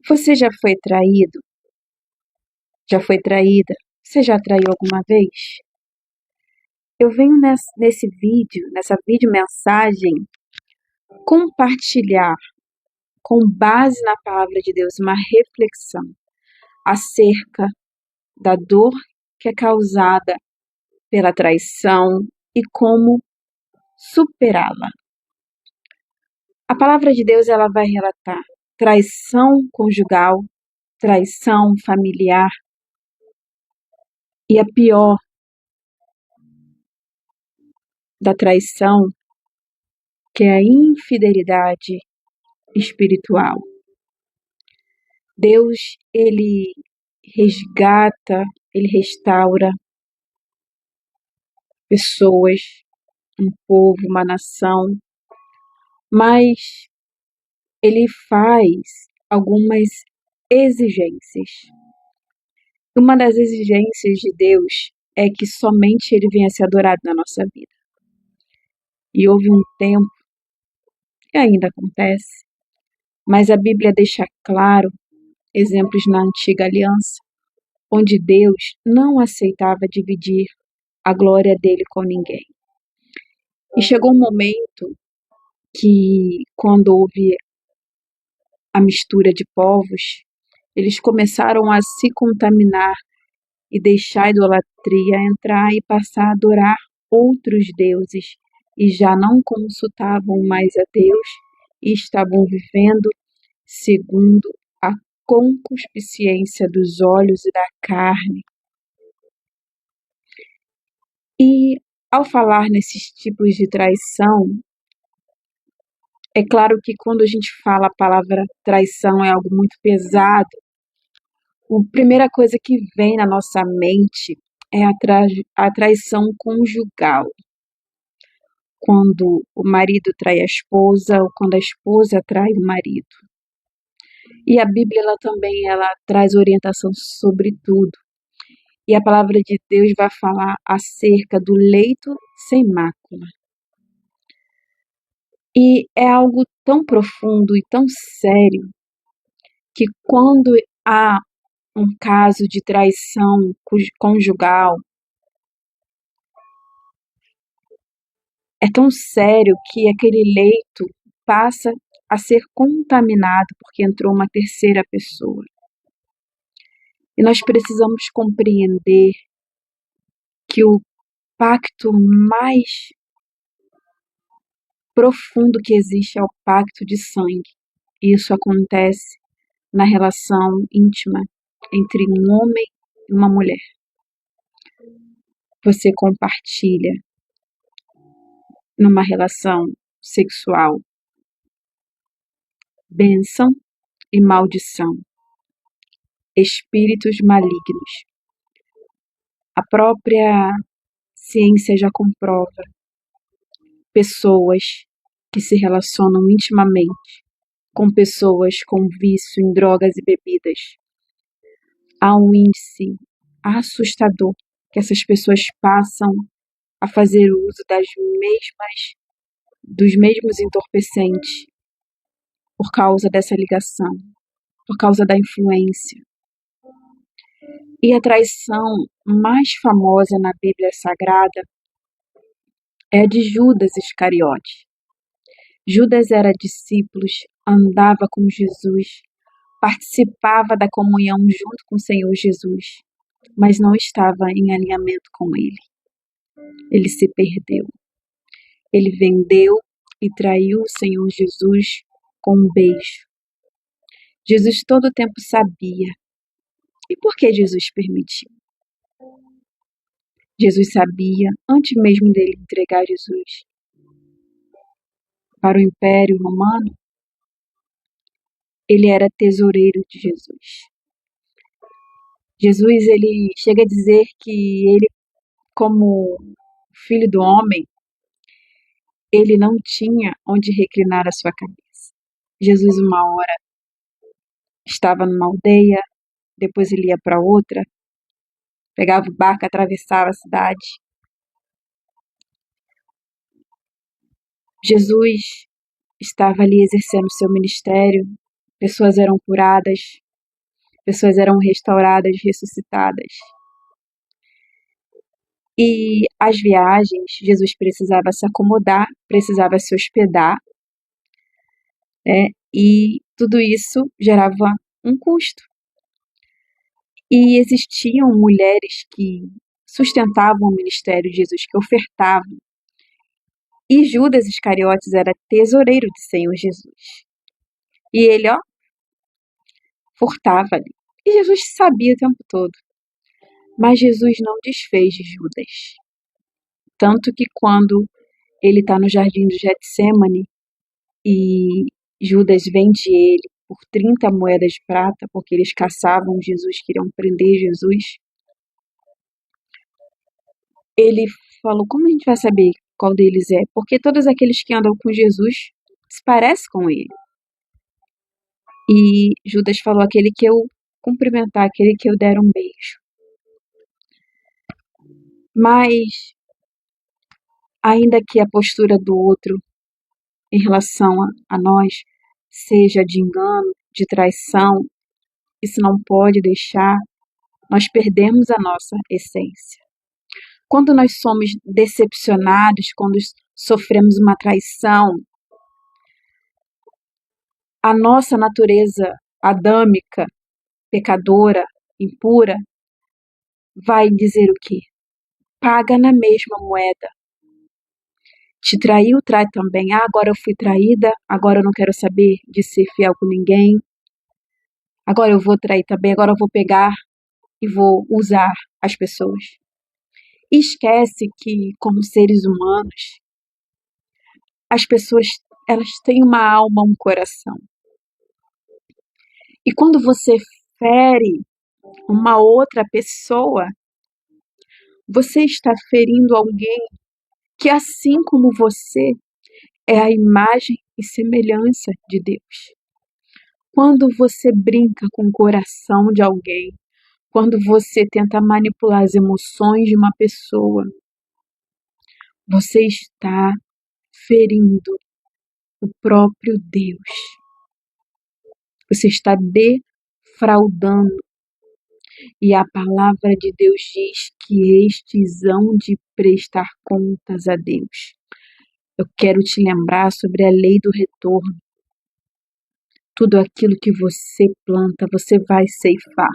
Você já foi traído? Já foi traída? Você já traiu alguma vez? Eu venho nessa videomensagem, compartilhar, com base na palavra de Deus, uma reflexão acerca da dor que é causada pela traição e como superá-la. A palavra de Deus, ela vai relatar traição conjugal, traição familiar e a pior da traição, que é a infidelidade espiritual. Deus, ele resgata, ele restaura pessoas, um povo, uma nação, mas ele faz algumas exigências. Uma das exigências de Deus é que somente ele venha ser adorado na nossa vida. E houve um tempo, e ainda acontece, mas a Bíblia deixa claro exemplos na antiga aliança, onde Deus não aceitava dividir a glória dele com ninguém. E chegou um momento que, quando houve a mistura de povos, eles começaram a se contaminar e deixar a idolatria entrar e passar a adorar outros deuses, e já não consultavam mais a Deus e estavam vivendo segundo a concupiscência dos olhos e da carne. E ao falar nesses tipos de traição, é claro que quando a gente fala a palavra traição é algo muito pesado, a primeira coisa que vem na nossa mente é a traição conjugal. Quando o marido trai a esposa ou quando a esposa trai o marido. E a Bíblia ela traz orientação sobre tudo. E a palavra de Deus vai falar acerca do leito sem mácula. E é algo tão profundo e tão sério que quando há um caso de traição conjugal, é tão sério que aquele leito passa a ser contaminado porque entrou uma terceira pessoa. E nós precisamos compreender que o pacto mais profundo que existe é o pacto de sangue. Isso acontece na relação íntima entre um homem e uma mulher. Você compartilha numa relação sexual bênção e maldição, espíritos malignos. A própria ciência já comprova pessoas que se relacionam intimamente com pessoas com vício em drogas e bebidas. Há um índice assustador que essas pessoas passam a fazer uso dos mesmos entorpecentes por causa dessa ligação, por causa da influência. E a traição mais famosa na Bíblia Sagrada é a de Judas Iscariote. Judas era discípulo, andava com Jesus, participava da comunhão junto com o Senhor Jesus, mas não estava em alinhamento com ele. Ele se perdeu. Ele vendeu e traiu o Senhor Jesus com um beijo. Jesus todo o tempo sabia. E por que Jesus permitiu? Jesus sabia, antes mesmo dele entregar Jesus para o Império Romano, ele era tesoureiro de Jesus. Jesus, ele chega a dizer que ele, como filho do homem, ele não tinha onde reclinar a sua cabeça. Jesus, uma hora, estava numa aldeia, depois ele ia para outra, pegava o barco, atravessava a cidade. Jesus estava ali exercendo seu ministério pessoas eram curadas, pessoas eram restauradas, ressuscitadas. E as viagens, Jesus precisava se acomodar, precisava se hospedar, né? E tudo isso gerava um custo. E existiam mulheres que sustentavam o ministério de Jesus, que ofertavam. E Judas Iscariotes era tesoureiro do Senhor Jesus. E ele, furtava ali. E Jesus sabia o tempo todo. Mas Jesus não desfez de Judas. Tanto que quando ele está no jardim do Getsêmani e Judas vende ele por 30 moedas de prata, porque eles caçavam Jesus, queriam prender Jesus, ele falou, como a gente vai saber qual deles é? Porque todos aqueles que andam com Jesus se parecem com ele. E Judas falou, aquele que eu cumprimentar, aquele que eu der um beijo. Mas, ainda que a postura do outro em relação a nós seja de engano, de traição, isso não pode deixar nós perdermos a nossa essência. Quando nós somos decepcionados, quando sofremos uma traição, a nossa natureza adâmica, pecadora, impura, vai dizer o quê? Paga na mesma moeda. Te traiu, trai também. Agora eu fui traída, agora eu não quero saber de ser fiel com ninguém. Agora eu vou trair também, agora eu vou pegar e vou usar as pessoas. Esquece que, como seres humanos, as pessoas, elas têm uma alma, um coração. E quando você fere uma outra pessoa, você está ferindo alguém que, assim como você, é a imagem e semelhança de Deus. Quando você brinca com o coração de alguém, quando você tenta manipular as emoções de uma pessoa, você está ferindo o próprio Deus. Você está defraudando. E a palavra de Deus diz que estes hão de prestar contas a Deus. Eu quero te lembrar sobre a lei do retorno. Tudo aquilo que você planta, você vai ceifar.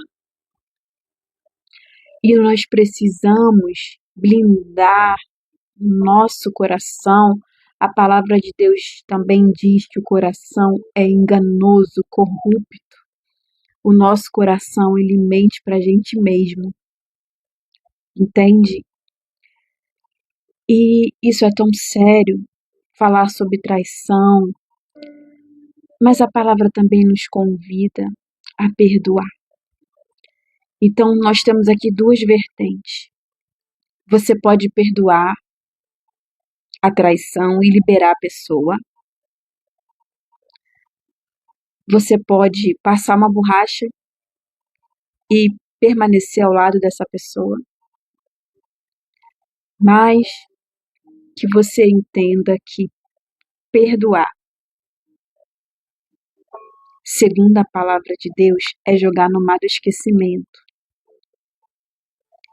E nós precisamos blindar nosso coração. A palavra de Deus também diz que o coração é enganoso, corrupto. O nosso coração, ele mente para a gente mesmo. Entende? E isso é tão sério, falar sobre traição, mas a palavra também nos convida a perdoar. Então, nós temos aqui duas vertentes. Você pode perdoar a traição e liberar a pessoa. Você pode passar uma borracha e permanecer ao lado dessa pessoa. Mas que você entenda que perdoar, segundo a palavra de Deus, é jogar no mar do esquecimento.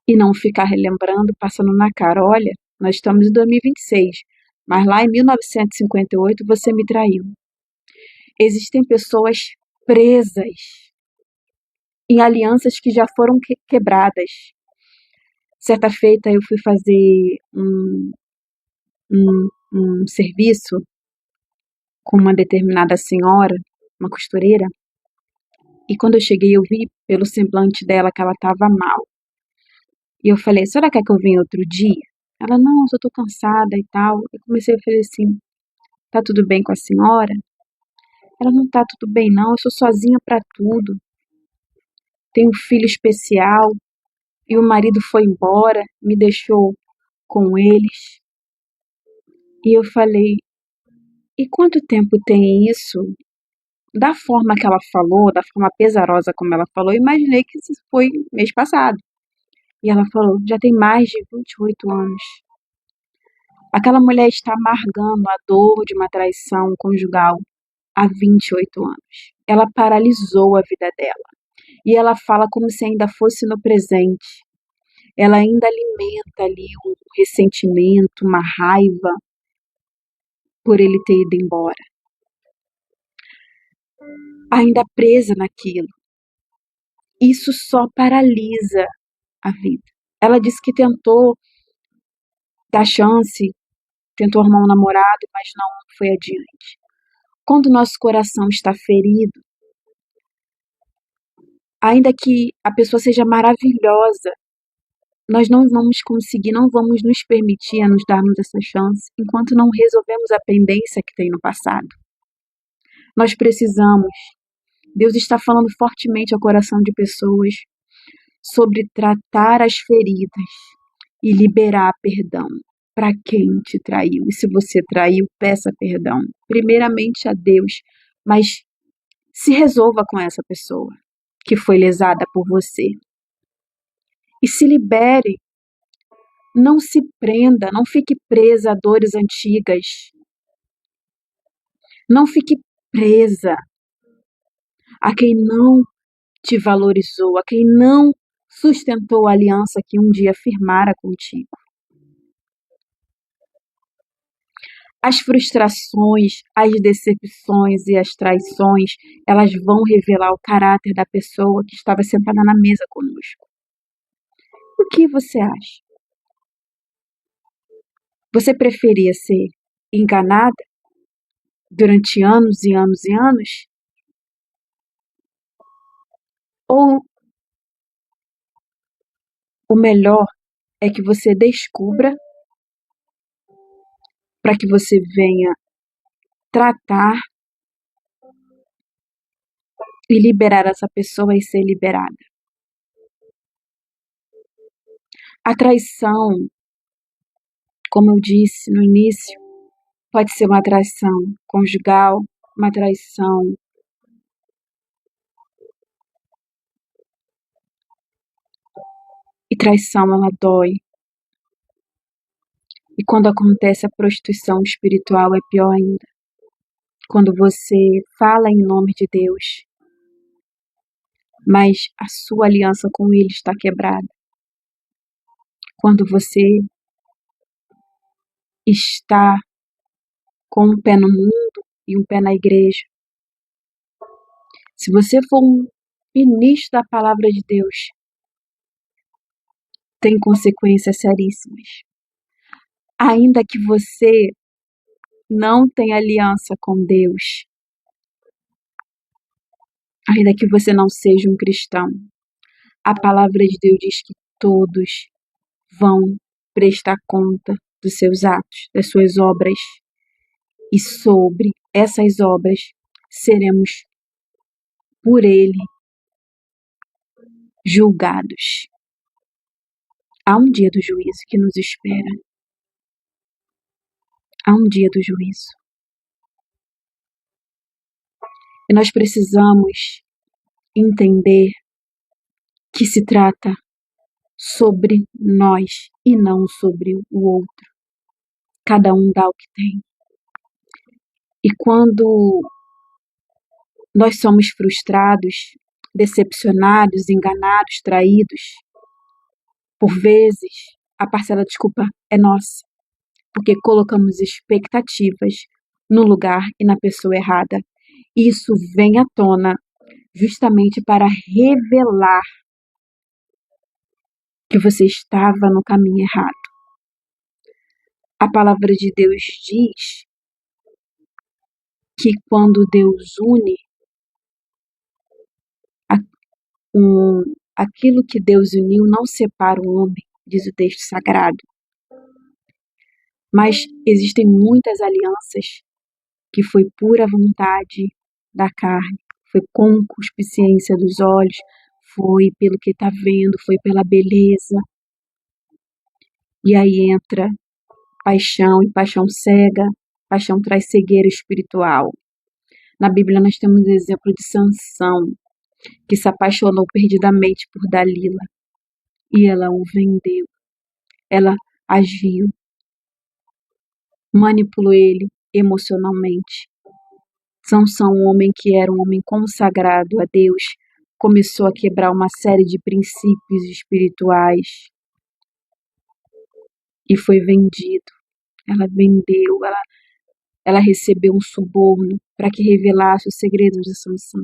E não ficar relembrando, passando na cara, olha, nós estamos em 2026, mas lá em 1958 você me traiu. Existem pessoas presas em alianças que já foram quebradas. Certa feita eu fui fazer um serviço com uma determinada senhora, uma costureira, e quando eu cheguei eu vi pelo semblante dela que ela estava mal. E eu falei, a senhora quer que eu venha outro dia? Ela, não, eu só tô cansada e tal. Eu comecei a falar assim, tá tudo bem com a senhora? Ela, não tá tudo bem não, eu sou sozinha pra tudo. Tenho um filho especial e o marido foi embora, me deixou com eles. E eu falei, e quanto tempo tem isso? Da forma que ela falou, da forma pesarosa como ela falou, eu imaginei que isso foi mês passado. E ela falou, já tem mais de 28 anos. Aquela mulher está amargando a dor de uma traição conjugal há 28 anos. ela paralisou a vida dela. E ela fala como se ainda fosse no presente. Ela ainda alimenta ali um ressentimento, uma raiva por ele ter ido embora. Ainda presa naquilo. Isso só paralisa a vida. Ela disse que tentou dar chance, tentou arrumar um namorado, mas não foi adiante. Quando o nosso coração está ferido, ainda que a pessoa seja maravilhosa, nós não vamos conseguir, não vamos nos permitir a nos darmos essa chance enquanto não resolvemos a pendência que tem no passado. Nós precisamos. Deus está falando fortemente ao coração de pessoas sobre tratar as feridas e liberar perdão para quem te traiu. E se você traiu, peça perdão. Primeiramente a Deus, mas se resolva com essa pessoa que foi lesada por você. E se libere. Não se prenda, não fique presa a dores antigas. Não fique presa a quem não te valorizou, a quem não sustentou a aliança que um dia firmara contigo. As frustrações, as decepções e as traições, elas vão revelar o caráter da pessoa que estava sentada na mesa conosco. O que você acha? Você preferia ser enganada durante anos e anos e anos? Ou o melhor é que você descubra para que você venha tratar e liberar essa pessoa e ser liberada. A traição, como eu disse no início, pode ser uma traição conjugal, uma traição e traição ela dói. E quando acontece a prostituição espiritual é pior ainda. Quando você fala em nome de Deus, mas a sua aliança com Ele está quebrada. Quando você está com um pé no mundo e um pé na igreja. Se você for um ministro da palavra de Deus, tem consequências seríssimas. Ainda que você não tenha aliança com Deus, ainda que você não seja um cristão, a palavra de Deus diz que todos vão prestar conta dos seus atos, das suas obras, e sobre essas obras seremos por Ele julgados. Há um dia do juízo que nos espera. Há um dia do juízo. E nós precisamos entender que se trata sobre nós e não sobre o outro. Cada um dá o que tem. E quando nós somos frustrados, decepcionados, enganados, traídos, por vezes a parcela de culpa é nossa, porque colocamos expectativas no lugar e na pessoa errada. Isso vem à tona justamente para revelar que você estava no caminho errado. A palavra de Deus diz que quando Deus une aquilo que Deus uniu não separa o homem, diz o texto sagrado. Mas existem muitas alianças que foi pura vontade da carne, foi concupiscência dos olhos, foi pelo que está vendo, foi pela beleza. E aí entra paixão, e paixão cega, paixão traz cegueira espiritual. Na Bíblia nós temos o exemplo de Sansão, que se apaixonou perdidamente por Dalila, e ela o vendeu. Ela agiu, manipulou ele emocionalmente. Sansão, um homem que era um homem consagrado a Deus, começou a quebrar uma série de princípios espirituais e foi vendido. Ela vendeu, ela recebeu um suborno para que revelasse os segredos de Sansão.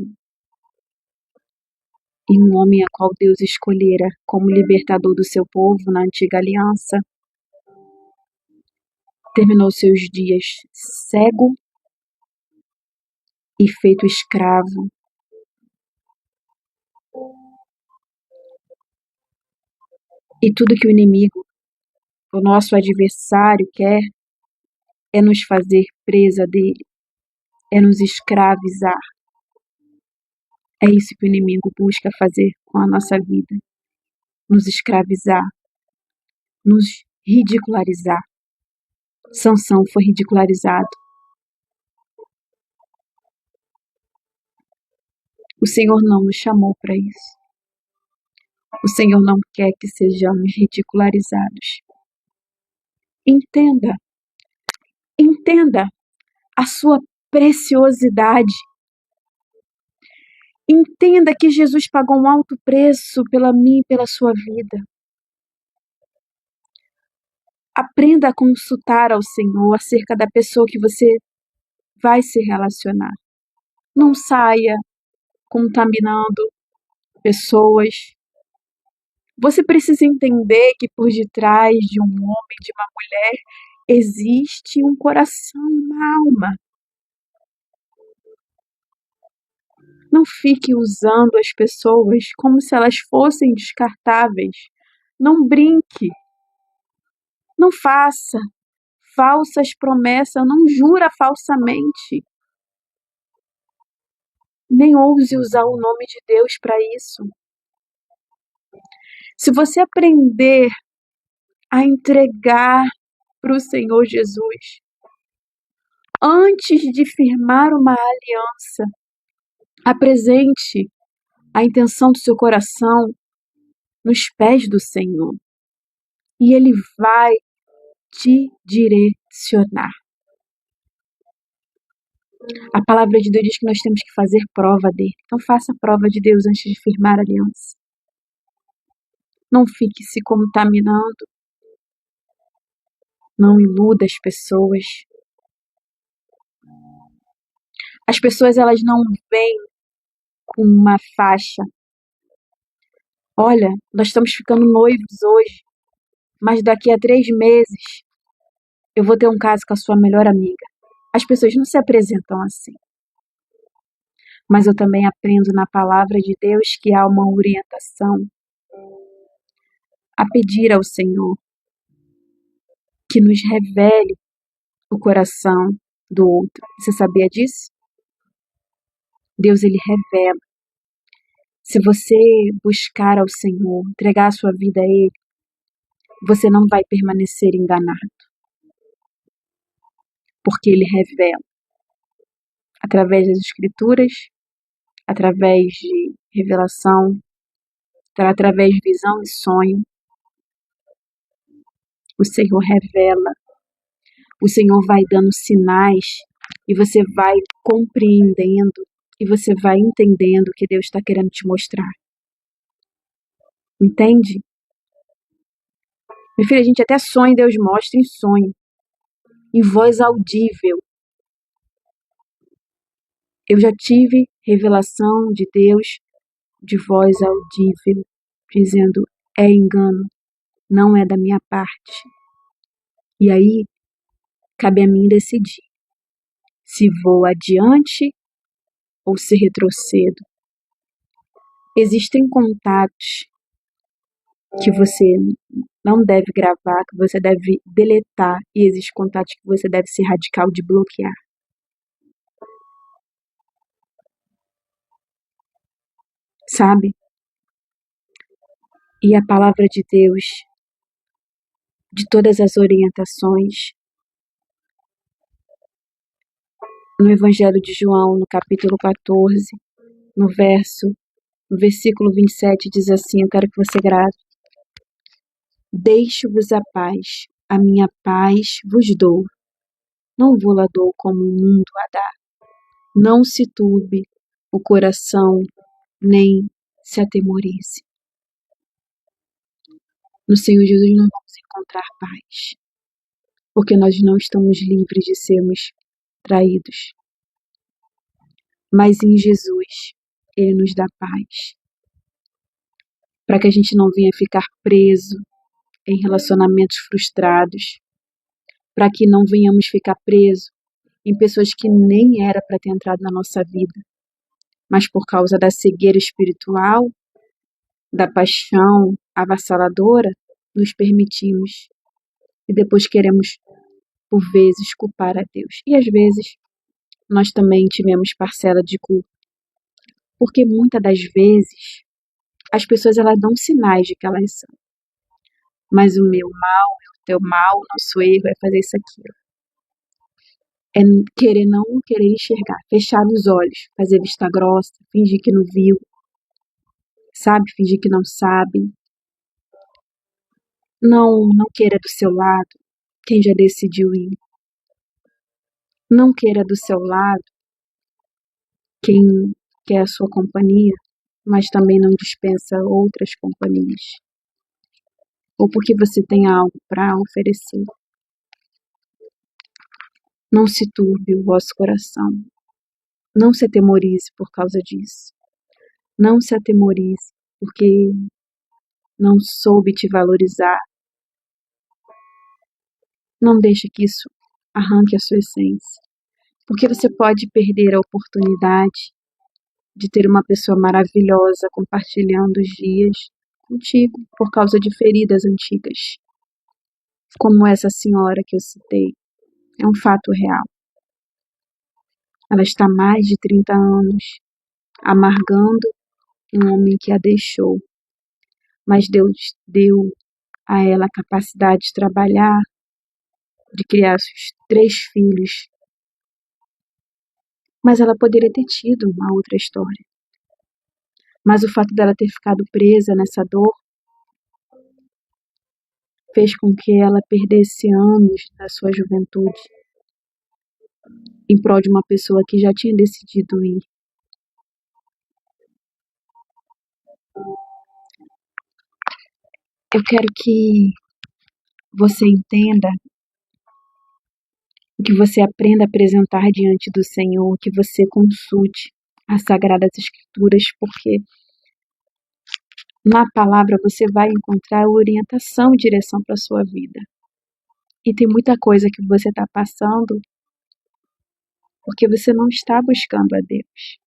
E um homem a qual Deus escolhera como libertador do seu povo na antiga aliança, terminou seus dias cego e feito escravo. E tudo que o inimigo, o nosso adversário, quer é nos fazer presa dele, é nos escravizar. É isso que o inimigo busca fazer com a nossa vida, nos escravizar, nos ridicularizar. Sansão foi ridicularizado. O Senhor não nos chamou para isso. O Senhor não quer que sejamos ridicularizados. Entenda, entenda a sua preciosidade. Entenda que Jesus pagou um alto preço pela mim e pela sua vida. Aprenda a consultar ao Senhor acerca da pessoa que você vai se relacionar. Não saia contaminando pessoas. Você precisa entender que por detrás de um homem, de uma mulher, existe um coração, uma alma. Não fique usando as pessoas como se elas fossem descartáveis. Não brinque. Não faça falsas promessas. Não jura falsamente. Nem ouse usar o nome de Deus para isso. Se você aprender a entregar para o Senhor Jesus, antes de firmar uma aliança, apresente a intenção do seu coração nos pés do Senhor. E Ele vai te direcionar. A palavra de Deus diz que nós temos que fazer prova dele. Então faça a prova de Deus antes de firmar a aliança. Não fique se contaminando. Não iluda as pessoas. As pessoas, elas não vêm com uma faixa. Olha, nós estamos ficando noivos hoje, mas daqui a 3 meses eu vou ter um caso com a sua melhor amiga. As pessoas não se apresentam assim. Mas eu também aprendo na palavra de Deus que há uma orientação a pedir ao Senhor que nos revele o coração do outro. Você sabia disso? Deus, ele revela. Se você buscar ao Senhor, entregar a sua vida a Ele, você não vai permanecer enganado. Porque Ele revela. Através das Escrituras, através de revelação, através de visão e sonho, o Senhor revela. O Senhor vai dando sinais e você vai compreendendo e você vai entendendo o que Deus está querendo te mostrar. Entende? Meu filho, a gente até sonha, Deus mostra em sonho, em voz audível. Eu já tive revelação de Deus de voz audível, dizendo, é engano, não é da minha parte. E aí, cabe a mim decidir se vou adiante ou se retrocedo. Existem contatos que você não deve gravar, que você deve deletar, e existem contatos que você deve ser radical de bloquear. Sabe? E a palavra de Deus, de todas as orientações, no Evangelho de João, no capítulo 14, no versículo 27, diz assim, eu quero que você grave. Deixo-vos a paz, a minha paz vos dou. Não vou lá dou como o mundo a dá. Não se turbe o coração, nem se atemorize. No Senhor Jesus nós vamos encontrar paz, porque nós não estamos livres de sermos traídos. Mas em Jesus, Ele nos dá paz, para que a gente não venha ficar preso em relacionamentos frustrados, para que não venhamos ficar preso em pessoas que nem era para ter entrado na nossa vida, mas por causa da cegueira espiritual, da paixão avassaladora, nos permitimos e depois queremos, por vezes, culpar a Deus. E às vezes nós também tivemos parcela de culpa, porque muitas das vezes as pessoas elas dão sinais de que elas são, mas o meu mal, o teu mal, o nosso erro é fazer isso aqui. É querer não querer enxergar, fechar os olhos, fazer vista grossa, fingir que não viu, sabe? Fingir que não sabe. Não queira do seu lado quem já decidiu ir. Não queira do seu lado quem quer a sua companhia, mas também não dispensa outras companhias. Ou porque você tem algo para oferecer. Não se turbe o vosso coração. Não se atemorize por causa disso. Não se atemorize porque não soube te valorizar. Não deixe que isso arranque a sua essência. Porque você pode perder a oportunidade de ter uma pessoa maravilhosa compartilhando os dias contigo por causa de feridas antigas. Como essa senhora que eu citei. É um fato real. Ela está há mais de 30 anos amargando um homem que a deixou. Mas Deus deu a ela a capacidade de trabalhar, de criar seus 3 filhos. Mas ela poderia ter tido uma outra história. Mas o fato dela ter ficado presa nessa dor fez com que ela perdesse anos da sua juventude em prol de uma pessoa que já tinha decidido ir. Eu quero que você entenda, que você aprenda a apresentar diante do Senhor, que você consulte as Sagradas Escrituras, porque na palavra você vai encontrar orientação e direção para a sua vida. E tem muita coisa que você está passando porque você não está buscando a Deus.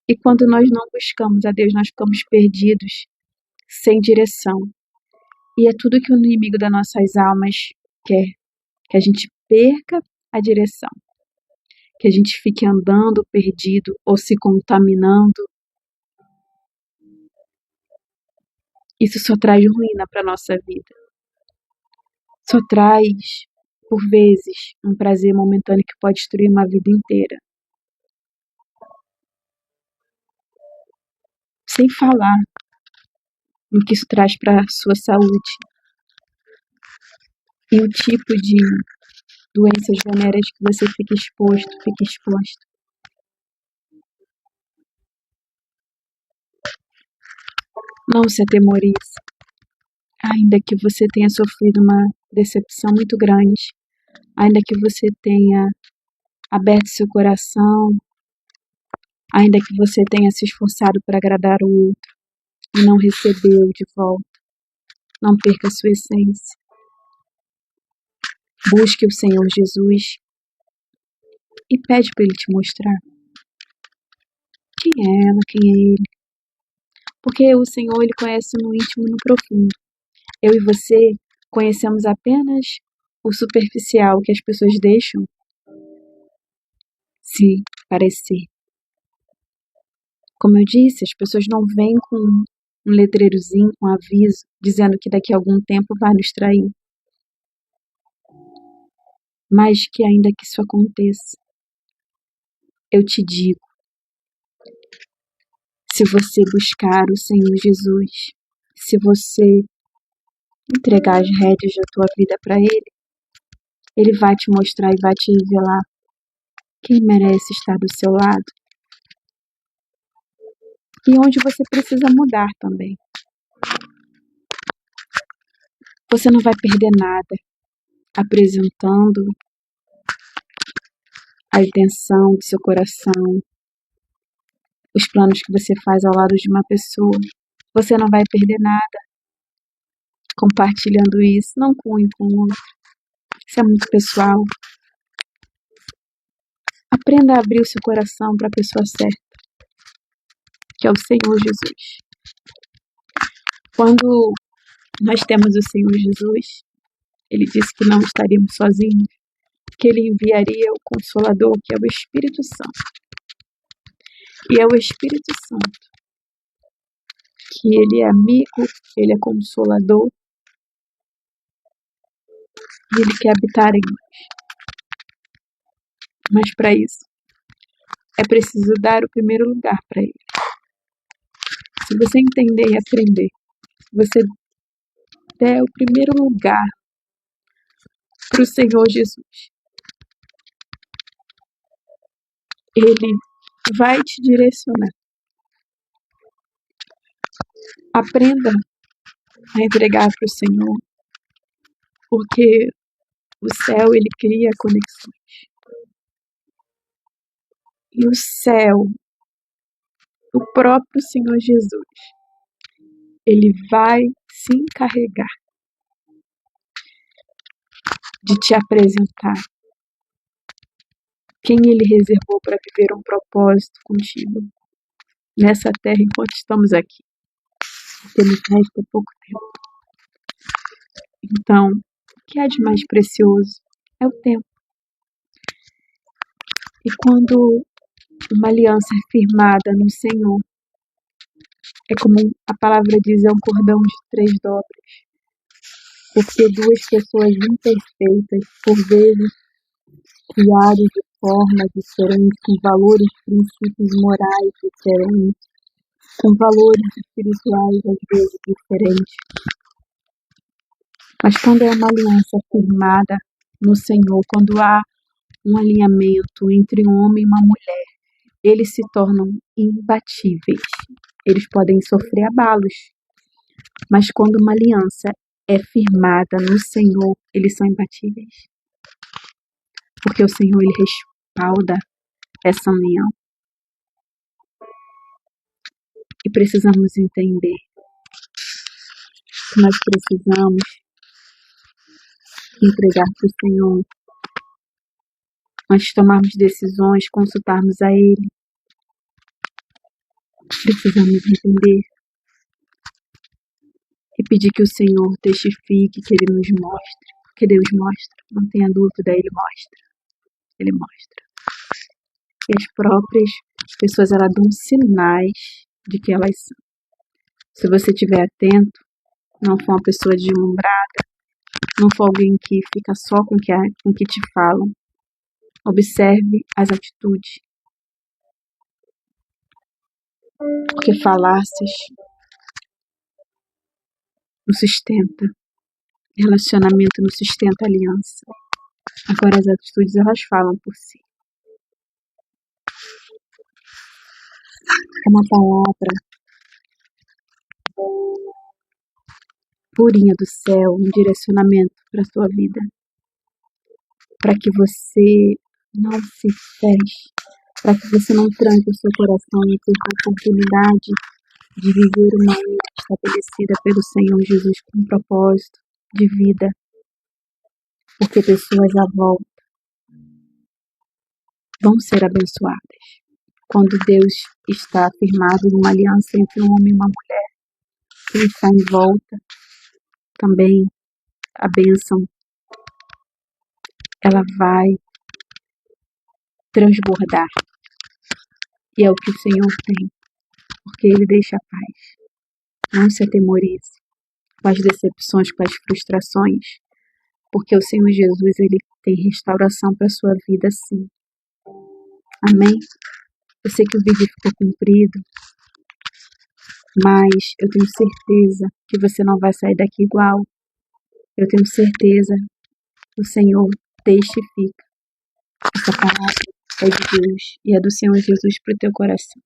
E quando nós não buscamos a Deus, nós ficamos perdidos, sem direção. E é tudo que o inimigo das nossas almas quer, que a gente perca a direção, que a gente fique andando perdido ou se contaminando. Isso só traz ruína para a nossa vida. Só traz, por vezes, um prazer momentâneo que pode destruir uma vida inteira. Sem falar no que isso traz para a sua saúde e o tipo de doenças venéreas que você fica exposto. Não se atemorize, ainda que você tenha sofrido uma decepção muito grande, ainda que você tenha aberto seu coração, ainda que você tenha se esforçado para agradar o outro e não recebeu de volta. Não perca a sua essência. Busque o Senhor Jesus e pede para Ele te mostrar quem é ela, quem é Ele. Porque o Senhor, Ele conhece no íntimo e no profundo. Eu e você conhecemos apenas o superficial que as pessoas deixam se parecer. Como eu disse, as pessoas não vêm com um letreirozinho, com um aviso, dizendo que daqui a algum tempo vai nos trair. Mas que ainda que isso aconteça, eu te digo, se você buscar o Senhor Jesus, se você entregar as rédeas da tua vida para Ele, Ele vai te mostrar e vai te revelar quem merece estar do seu lado e onde você precisa mudar também. Você não vai perder nada apresentando a intenção do seu coração, os planos que você faz ao lado de uma pessoa. Você não vai perder nada compartilhando isso, não com um e com o outro. Isso é muito pessoal. Aprenda a abrir o seu coração para a pessoa certa, que é o Senhor Jesus. Quando nós temos o Senhor Jesus, Ele disse que não estaríamos sozinhos, que Ele enviaria o Consolador, que é o Espírito Santo. E é o Espírito Santo, que Ele é amigo, Ele é Consolador, e Ele quer habitar em nós. Mas para isso, é preciso dar o primeiro lugar para Ele. Se você entender e aprender, se você der o primeiro lugar para o Senhor Jesus, Ele vai te direcionar. Aprenda a entregar para o Senhor, porque o céu, Ele cria conexões. E o céu, o próprio Senhor Jesus, Ele vai se encarregar de te apresentar quem Ele reservou para viver um propósito contigo nessa terra enquanto estamos aqui. Porque nos resta pouco tempo. Então, o que há de mais precioso é o tempo. E quando uma aliança é firmada no Senhor, é como a palavra diz, é um cordão de 3 dobras. Porque 2 pessoas imperfeitas, por vezes criadas de formas diferentes, com valores, princípios morais diferentes, com valores espirituais às vezes diferentes. Mas quando é uma aliança firmada no Senhor, quando há um alinhamento entre um homem e uma mulher, eles se tornam imbatíveis. Eles podem sofrer abalos, mas quando uma aliança é firmada no Senhor, eles são imbatíveis. Porque o Senhor, Ele respalda essa união. E precisamos entender que nós precisamos entregar para o Senhor, antes de tomarmos decisões, consultarmos a Ele. Precisamos entender e pedir que o Senhor testifique, que Ele nos mostre, porque Deus mostra, não tenha dúvida, Ele mostra. Ele mostra. E as próprias pessoas, elas dão sinais de que elas são. Se você estiver atento, não for uma pessoa deslumbrada, não for alguém que fica só com o que te falam, observe as atitudes. Porque falácias não sustenta relacionamento, não sustenta aliança. Agora as atitudes, elas falam por si. É uma palavra purinha do céu, um direcionamento para a sua vida. Para que você não se feche, para que você não tranque o seu coração e tenha a oportunidade de viver uma vida estabelecida pelo Senhor Jesus com um propósito de vida. Porque pessoas à volta vão ser abençoadas. Quando Deus está firmado numa aliança entre um homem e uma mulher, Ele está em volta, também a bênção, ela vai transbordar. E é o que o Senhor tem, porque Ele deixa a paz. Não se atemorize com as decepções, com as frustrações, porque o Senhor Jesus, Ele tem restauração para a sua vida, sim. Amém? Eu sei que o vídeo ficou comprido, mas eu tenho certeza que você não vai sair daqui igual. Eu tenho certeza que o Senhor testifica essa palavra é de Deus e é do Senhor Jesus para o teu coração.